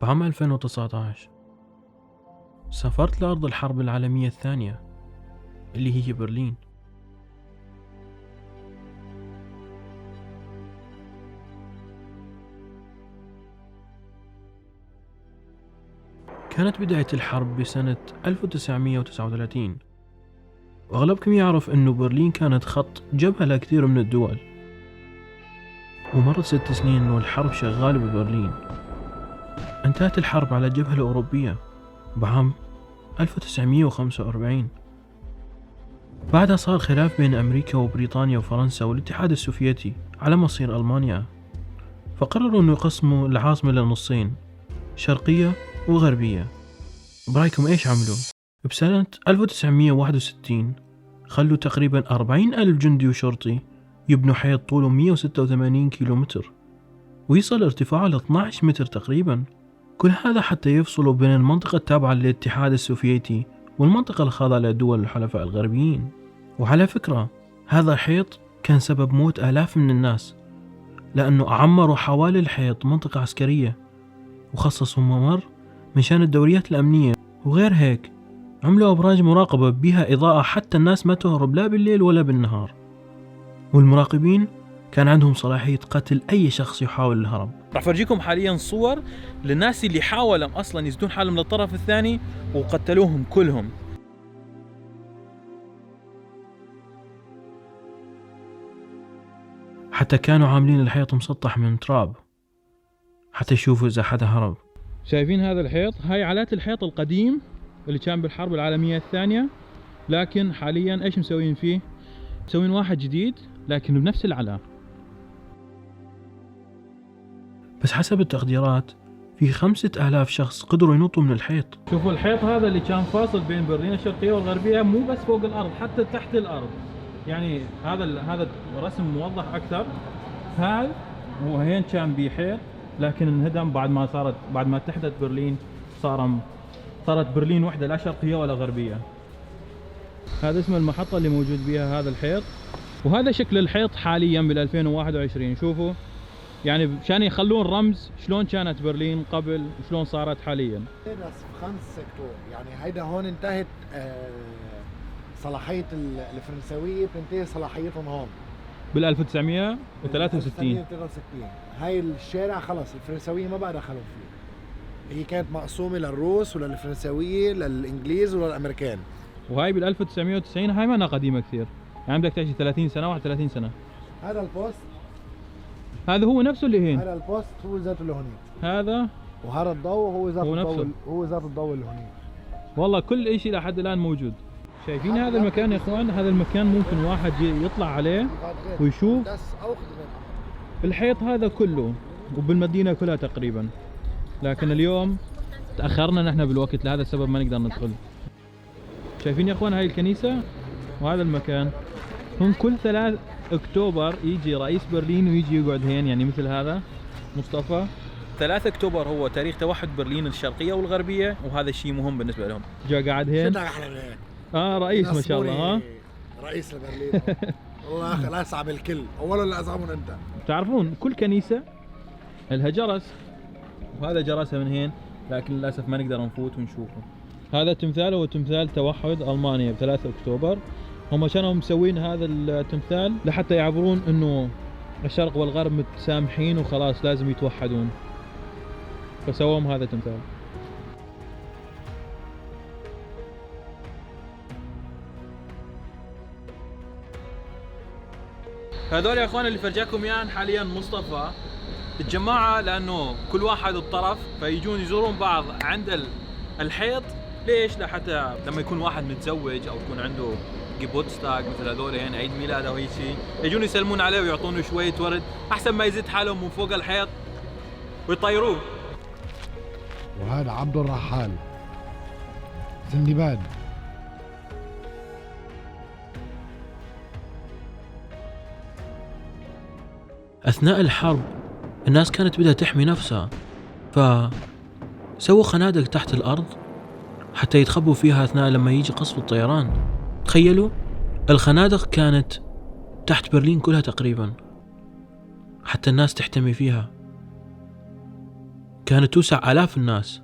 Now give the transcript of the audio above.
بعام 2019 سافرت لأرض الحرب العالمية الثانية اللي هي برلين. كانت بداية الحرب بسنة 1939، وأغلبكم يعرف أنه برلين كانت خط جبهة لكثير من الدول، ومرت 6 سنين والحرب شغالة ببرلين. انتهت الحرب على الجبهة الأوروبية بعام 1945. بعدها صار خلاف بين أمريكا وبريطانيا وفرنسا والاتحاد السوفيتي على مصير ألمانيا، فقرروا أنه يقسموا العاصمة لنصين، شرقية وغربية. برايكم إيش عملوا؟ بسنة 1961 خلوا تقريبا 40,000 جندي وشرطي يبنوا حيط طوله 186 كيلومتر ويصل ارتفاعه ل 12 متر تقريبا، كل هذا حتى يفصلوا بين المنطقة التابعة للاتحاد السوفيتي والمنطقة الخاضعة لدول الحلفاء الغربيين. وعلى فكرة هذا الحيط كان سبب موت آلاف من الناس، لأنه عمروا حوالي الحيط منطقة عسكرية وخصصوا ممر مشان الدوريات الأمنية، وغير هيك عملوا أبراج مراقبة بها إضاءة حتى الناس ما تهرب لا بالليل ولا بالنهار، والمراقبين كان عندهم صلاحية قتل أي شخص يحاول الهرب. راح فرجيكم حاليا صور للناس اللي حاولوا اصلا يزدون حالهم للطرف الثاني وقتلوهم كلهم. حتى كانوا عاملين الحيط مسطح من تراب حتى يشوفوا إذا حدا هرب. شايفين هذا الحيط؟ هاي علامات الحيط القديم اللي كان بالحرب العالمية الثانية، لكن حاليا ايش مسوين فيه؟ مسوين واحد جديد لكن بنفس العلامة. بس حسب التقديرات في 5,000 شخص قدروا ينطوا من الحيط. شوفوا الحيط هذا اللي كان فاصل بين برلين الشرقية والغربية، مو بس فوق الأرض حتى تحت الأرض، يعني هذا رسم موضح أكثر. هذا وهين كان بحيط لكن انهدم بعد ما اتحدت برلين، صارت برلين وحدة لا شرقية ولا غربية. هذا اسم المحطة اللي موجود بها هذا الحيط، وهذا شكل الحيط حاليا بال 2021. شوفوا يعني مشان يخلون رمز شلون كانت برلين قبل وشلون صارت حاليا. في 5 سكتور، يعني هيدا هون انتهت صلاحية الفرنسوية، بتنتهي صلاحيتهم هون بال 1963. هاي الشارع خلص الفرنسوية ما بقى دخلوا فيه، هي كانت مقسومة للروس وللفرنسوية للإنجليز وللأمريكان. وهاي بال 1990 هاي ما قديمة كثير، يعني بدك تحكي 30 سنة 31 سنة. هذا البوست، هذا هو نفسه اللي هين، هذا البوست هو ذاته اللي هونيك، هذا وهذا الضوء هو ذات الضوء، هو ذات الضوء اللي هونيك. والله كل شيء لحد الآن موجود. شايفين هذا المكان يا اخوان؟ هذا المكان ممكن واحد يطلع عليه ويشوف الحيط هذا كله وبالمدينة كلها تقريبا، لكن اليوم تأخرنا نحن بالوقت، لهذا السبب ما نقدر ندخل. شايفين يا اخوان هاي الكنيسة وهذا المكان، هم كل 3 اكتوبر يجي رئيس برلين ويجي يقعد هين، يعني مثل هذا مصطفى. 3 اكتوبر هو تاريخ توحد برلين الشرقية والغربية، وهذا الشيء مهم بالنسبة لهم. جا قاعد هين رئيس ما شاء الله. ها رئيس لبرلين والله لا صعب الكل، اولا اللي ازعمهم انت. تعرفون كل كنيسة لها جرس، وهذا جرسها من هين، لكن للاسف ما نقدر نفوت ونشوفه. هذا تمثال هو تمثال توحد ألمانيا ب3 اكتوبر. هم كانوا مسوين هذا التمثال لحتى يعبرون انه الشرق والغرب متسامحين وخلاص لازم يتوحدون، فسوهم هذا التمثال. هذول يا اخوان اللي فرجاكم اياهم حاليا مصطفى الجماعة، لانه كل واحد بطرف فيجون يزورون بعض عند الحيط. ليش؟ لحتى لما يكون واحد متزوج او يكون عنده جيبوتستاغ مثل هذول، يعني عيد ميلاد او اي شيء، يجون يسلمون عليه ويعطونه شوية ورد احسن ما يزيد حالهم من فوق الحيط ويطيروه. وهذا عبد الرحال سندباد. أثناء الحرب الناس كانت بدها تحمي نفسها، فسووا خنادق تحت الأرض حتى يتخبوا فيها أثناء لما يجي قصف الطيران. تخيلوا الخنادق كانت تحت برلين كلها تقريبا حتى الناس تحتمي فيها. كانت توسع آلاف الناس،